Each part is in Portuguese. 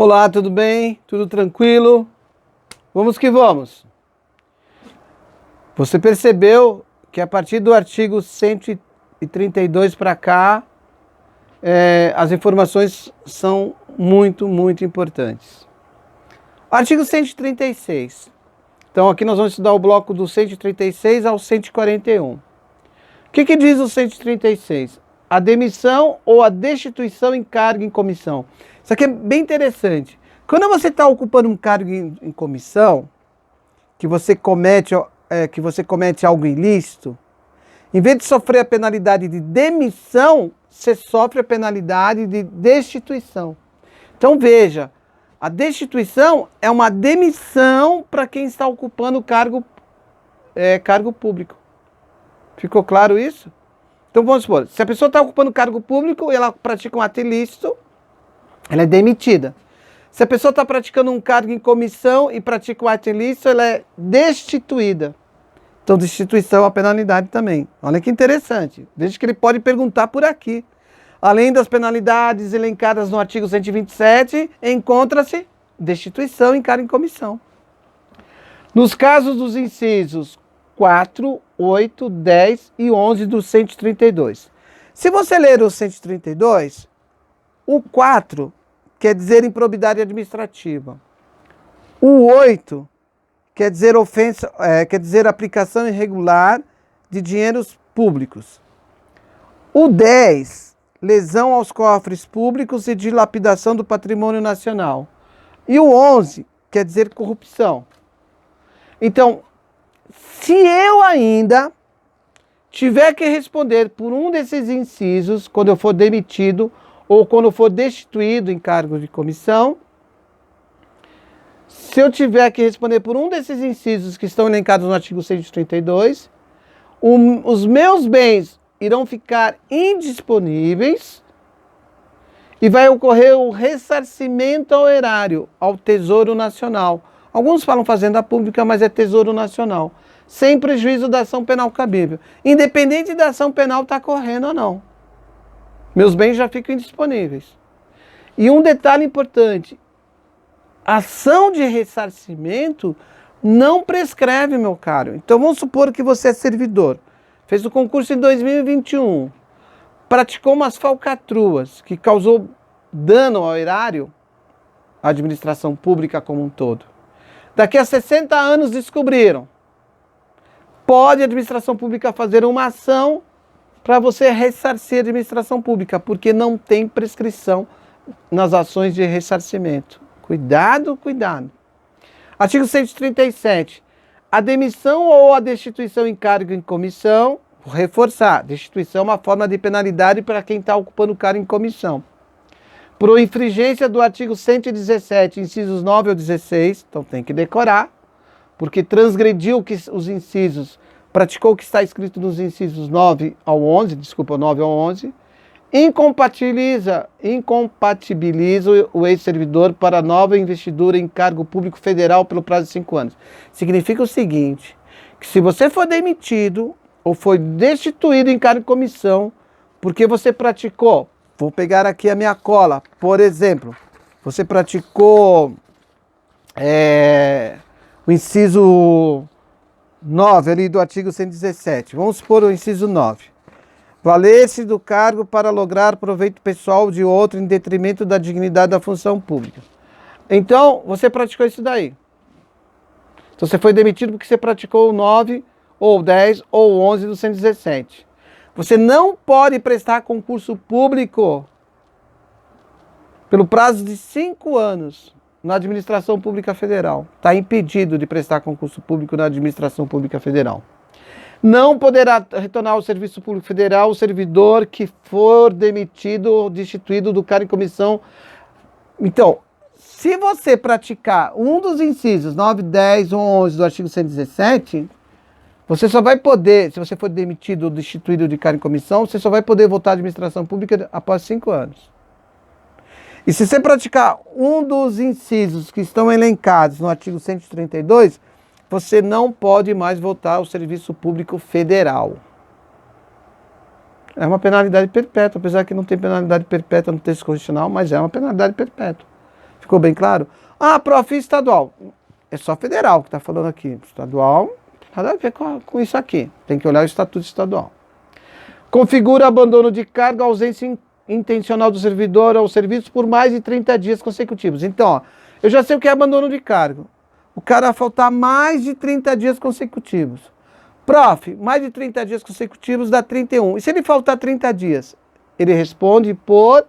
Olá, tudo bem? Tudo tranquilo? Vamos que vamos. Você percebeu que a partir do artigo 132 para cá, as informações são muito importantes. Artigo 136. Então aqui nós vamos estudar o bloco do 136 ao 141. O que diz o 136? A demissão ou a destituição em cargo em comissão. Isso aqui é bem interessante. Quando você está ocupando um cargo em comissão, que você comete algo ilícito, em vez de sofrer a penalidade de demissão, você sofre a penalidade de destituição. Então veja, a destituição é uma demissão para quem está ocupando cargo público. Ficou claro isso? Então vamos supor, se a pessoa está ocupando cargo público e ela pratica um ato ilícito, ela é demitida. Se a pessoa está praticando um cargo em comissão e pratica um ato ilícito, ela é destituída. Então destituição é uma penalidade também. Olha que interessante. Veja que ele pode perguntar por aqui. Além das penalidades elencadas no artigo 127, encontra-se destituição em cargo em comissão. Nos casos dos incisos 4, 8, 10 e 11 do 132. Se você ler o 132, o 4 quer dizer improbidade administrativa. O 8 quer dizer quer dizer aplicação irregular de dinheiros públicos. O 10, lesão aos cofres públicos e dilapidação do patrimônio nacional. E o 11 quer dizer corrupção. Então, se eu ainda tiver que responder por um desses incisos, quando eu for demitido ou quando eu for destituído em cargo de comissão, se eu tiver que responder por um desses incisos que estão elencados no artigo 132, os meus bens irão ficar indisponíveis e vai ocorrer o ressarcimento ao erário, ao Tesouro Nacional. Alguns falam Fazenda Pública, mas é Tesouro Nacional. Sem prejuízo da ação penal cabível. Independente da ação penal estar correndo ou não. Meus bens já ficam indisponíveis. E um detalhe importante. Ação de ressarcimento não prescreve, meu caro. Então vamos supor que você é servidor. Fez o concurso em 2021. Praticou umas falcatruas que causou dano ao erário, à administração pública como um todo. Daqui a 60 anos descobriram. Pode a administração pública fazer uma ação para você ressarcir a administração pública, porque não tem prescrição nas ações de ressarcimento. Cuidado, cuidado. Artigo 137. A demissão ou a destituição em cargo em comissão, vou reforçar, destituição é uma forma de penalidade para quem está ocupando cargo em comissão. Por infringência do artigo 117, incisos 9 ao 16, então tem que decorar, porque transgrediu os incisos, praticou o que está escrito nos incisos 9 ao 11, incompatibiliza o ex-servidor para nova investidura em cargo público federal pelo prazo de 5 anos. Significa o seguinte, que se você for demitido ou foi destituído em cargo de comissão, porque você praticou, vou pegar aqui a minha cola, por exemplo, você praticou o inciso 9 ali do artigo 117. Vamos supor o inciso 9. Valer-se do cargo para lograr proveito pessoal de outro em detrimento da dignidade da função pública. Então, você praticou isso daí. Então, você foi demitido porque você praticou o 9, ou 10, ou 11 do 117. Você não pode prestar concurso público pelo prazo de 5 anos na administração pública federal. Está impedido de prestar concurso público na administração pública federal. Não poderá retornar ao serviço público federal o servidor que for demitido ou destituído do cargo em comissão. Então, se você praticar um dos incisos 9, 10 ou 11 do artigo 117, você só vai poder, se você for demitido ou destituído de cargo em comissão, você só vai poder voltar à administração pública após 5 anos. E se você praticar um dos incisos que estão elencados no artigo 132, você não pode mais voltar ao serviço público federal. É uma penalidade perpétua, apesar que não tem penalidade perpétua no texto constitucional, mas é uma penalidade perpétua. Ficou bem claro? Ah, prof, estadual. É só federal que está falando aqui. Estadual, nada a ver com isso aqui. Tem que olhar o estatuto estadual. Configura abandono de cargo, ausência intencional do servidor ao serviço por mais de 30 dias consecutivos. Então, ó, eu já sei o que é abandono de cargo. O cara vai faltar mais de 30 dias consecutivos. Prof, mais de 30 dias consecutivos dá 31. E se ele faltar 30 dias? Ele responde por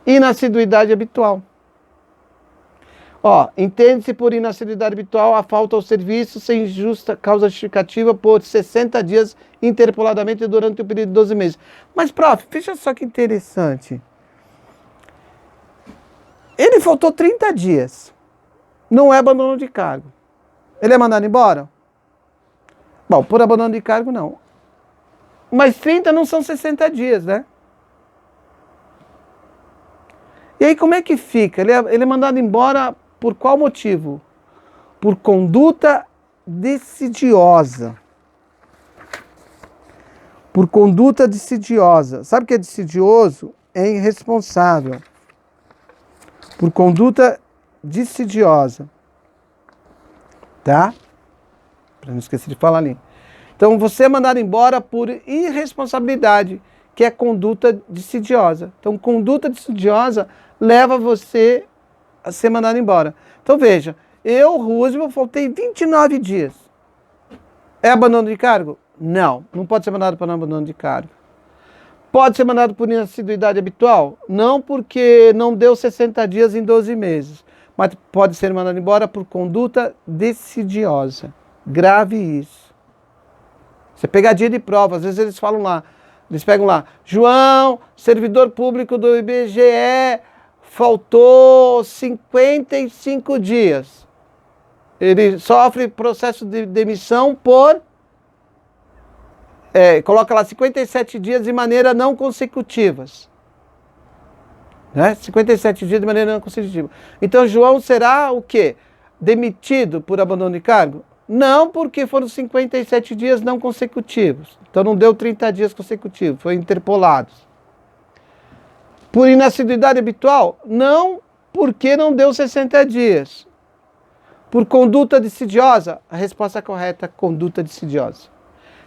inassiduidade habitual. Ó, entende-se por inassiduidade habitual a falta ao serviço sem justa causa justificativa por 60 dias interpoladamente durante o período de 12 meses. Mas, prof, veja só que interessante. Ele faltou 30 dias. Não é abandono de cargo. Ele é mandado embora? Bom, por abandono de cargo, não. Mas 30 não são 60 dias, né? E aí como é que fica? Ele é mandado embora por qual motivo? Por conduta decidiosa. Por conduta decidiosa. Sabe o que é decidioso? É irresponsável. Por conduta decidiosa. Tá? Para não esquecer de falar ali. Então você é mandado embora por irresponsabilidade, que é conduta decidiosa. Então conduta decidiosa leva você a ser mandado embora. Então veja, eu, Roosevelt, faltei 29 dias. É abandono de cargo? Não, não pode ser mandado para abandono de cargo. Pode ser mandado por inassiduidade habitual? Não, porque não deu 60 dias em 12 meses. Mas pode ser mandado embora por conduta decidiosa. Grave isso. Isso é pegadinha de prova. Às vezes eles falam lá, eles pegam lá, João, servidor público do IBGE, faltou 55 dias. Ele sofre processo de demissão por... coloca lá 57 dias de maneira não consecutivas. Né? 57 dias de maneira não consecutiva. Então, João será o quê? Demitido por abandono de cargo? Não, porque foram 57 dias não consecutivos. Então, não deu 30 dias consecutivos, foi interpolados. Por inassiduidade habitual? Não, porque não deu 60 dias. Por conduta decidiosa? A resposta correta, conduta decidiosa.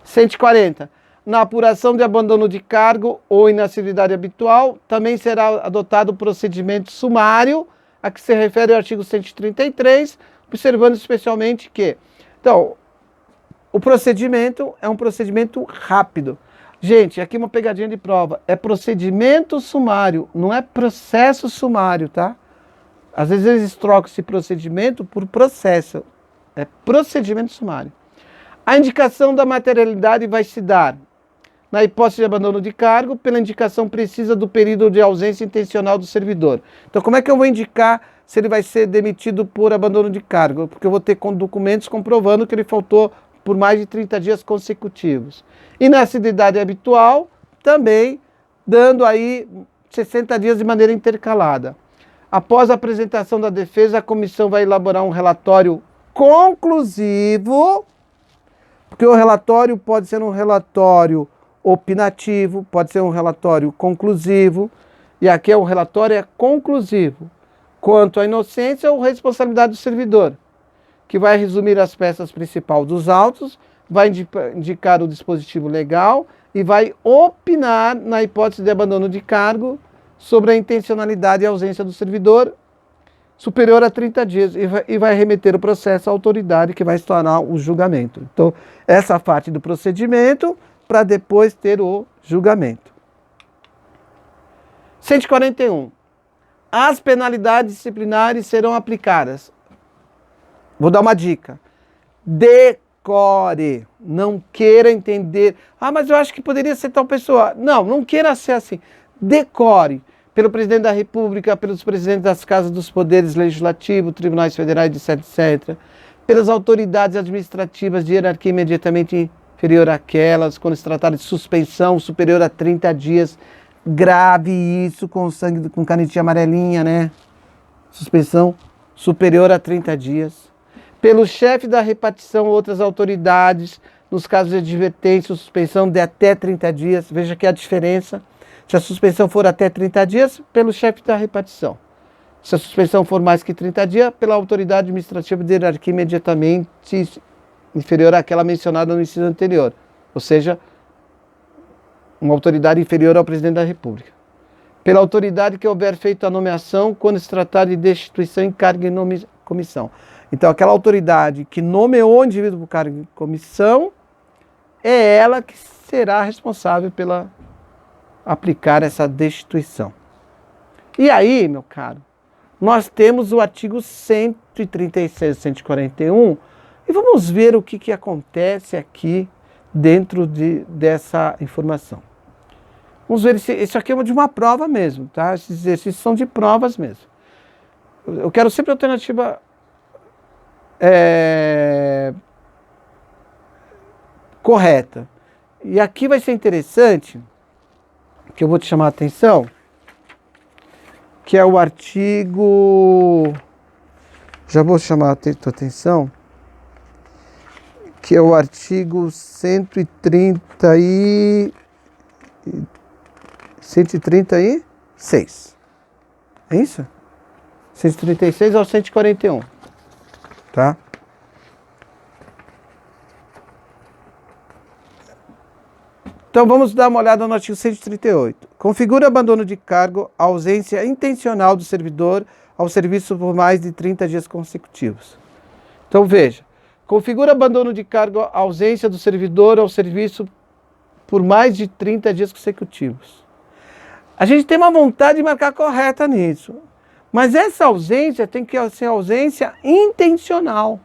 140. Na apuração de abandono de cargo ou inassiduidade habitual, também será adotado o procedimento sumário, a que se refere o artigo 133, observando especialmente que... Então, o procedimento é um procedimento rápido. Gente, aqui uma pegadinha de prova. É procedimento sumário, não é processo sumário, tá? Às vezes eles trocam esse procedimento por processo. É procedimento sumário. A indicação da materialidade vai se dar, na hipótese de abandono de cargo, pela indicação precisa do período de ausência intencional do servidor. Então, como é que eu vou indicar se ele vai ser demitido por abandono de cargo? Porque eu vou ter documentos comprovando que ele faltou por mais de 30 dias consecutivos. E na assiduidade habitual, também dando aí 60 dias de maneira intercalada. Após a apresentação da defesa, a comissão vai elaborar um relatório conclusivo, porque o relatório pode ser um relatório opinativo, pode ser um relatório conclusivo, e aqui o relatório é conclusivo, quanto à inocência ou responsabilidade do servidor, que vai resumir as peças principais dos autos, vai indicar o dispositivo legal e vai opinar na hipótese de abandono de cargo sobre a intencionalidade e ausência do servidor superior a 30 dias e vai remeter o processo à autoridade que vai instaurar o julgamento. Então, essa parte do procedimento para depois ter o julgamento. 141. As penalidades disciplinares serão aplicadas. Vou dar uma dica. Decore. Não queira entender. Ah, mas eu acho que poderia ser tal pessoa. Não, não queira ser assim. Decore. Pelo presidente da República, pelos presidentes das casas dos poderes legislativo, tribunais federais, etc, etc. Pelas autoridades administrativas de hierarquia imediatamente inferior àquelas, quando se tratar de suspensão superior a 30 dias. Grave isso com sangue, com canetinha amarelinha, né? Suspensão superior a 30 dias. Pelo chefe da repartição ou outras autoridades, nos casos de advertência, suspensão de até 30 dias. Veja aqui a diferença. Se a suspensão for até 30 dias, pelo chefe da repartição. Se a suspensão for mais que 30 dias, pela autoridade administrativa de hierarquia imediatamente inferior àquela mencionada no inciso anterior, ou seja, uma autoridade inferior ao presidente da República. Pela autoridade que houver feito a nomeação quando se tratar de destituição em cargo e comissão. Então, aquela autoridade que nomeou o indivíduo por cargo e comissão é ela que será responsável pela aplicar essa destituição. E aí, meu caro, nós temos o artigo 136 e 141 e vamos ver o que acontece aqui dentro dessa informação. Vamos ver, isso aqui é de uma prova mesmo, tá? Esses exercícios são de provas mesmo. Eu quero sempre a alternativa correta. E aqui vai ser interessante, que eu vou te chamar a atenção, que é o artigo... Já vou chamar a tua atenção, que é o artigo 136. É isso? 136 ao 141. Tá? Então vamos dar uma olhada no artigo 138. Configura abandono de cargo a ausência intencional do servidor ao serviço por mais de 30 dias consecutivos. Então veja, configura abandono de cargo a ausência do servidor ao serviço por mais de 30 dias consecutivos. A gente tem uma vontade de marcar correta nisso, mas essa ausência tem que ser ausência intencional.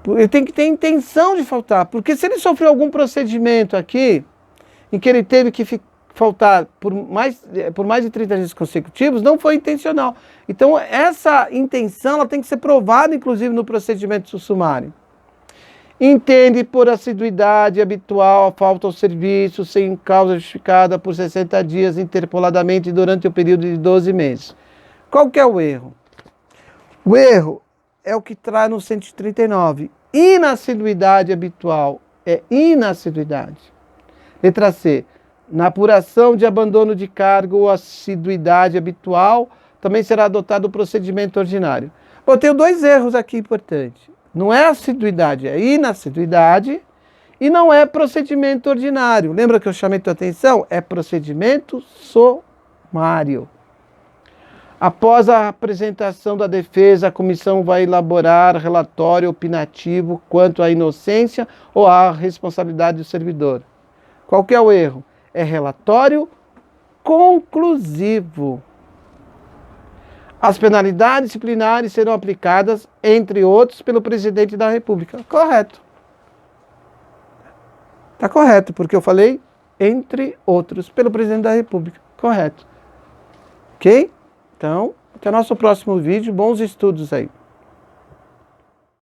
Ele tem que ter intenção de faltar, porque se ele sofreu algum procedimento aqui, em que ele teve que faltar por mais de 30 dias consecutivos, não foi intencional. Então, essa intenção ela tem que ser provada, inclusive, no procedimento sumário. Entende por assiduidade habitual a falta ao serviço, sem causa justificada por 60 dias, interpoladamente durante o período de 12 meses. Qual que é o erro? O erro é o que traz no 139. Inassiduidade habitual. É inassiduidade. Letra C. Na apuração de abandono de cargo ou assiduidade habitual, também será adotado o procedimento ordinário. Bom, eu tenho dois erros aqui importantes. Não é assiduidade, é inassiduidade e não é procedimento ordinário. Lembra que eu chamei tua atenção? É procedimento sumário. Após a apresentação da defesa, a comissão vai elaborar relatório opinativo quanto à inocência ou à responsabilidade do servidor. Qual que é o erro? É relatório conclusivo. As penalidades disciplinares serão aplicadas, entre outros, pelo presidente da República. Correto. Está correto, porque eu falei, entre outros, pelo presidente da República. Correto. Ok? Então, até o nosso próximo vídeo. Bons estudos aí.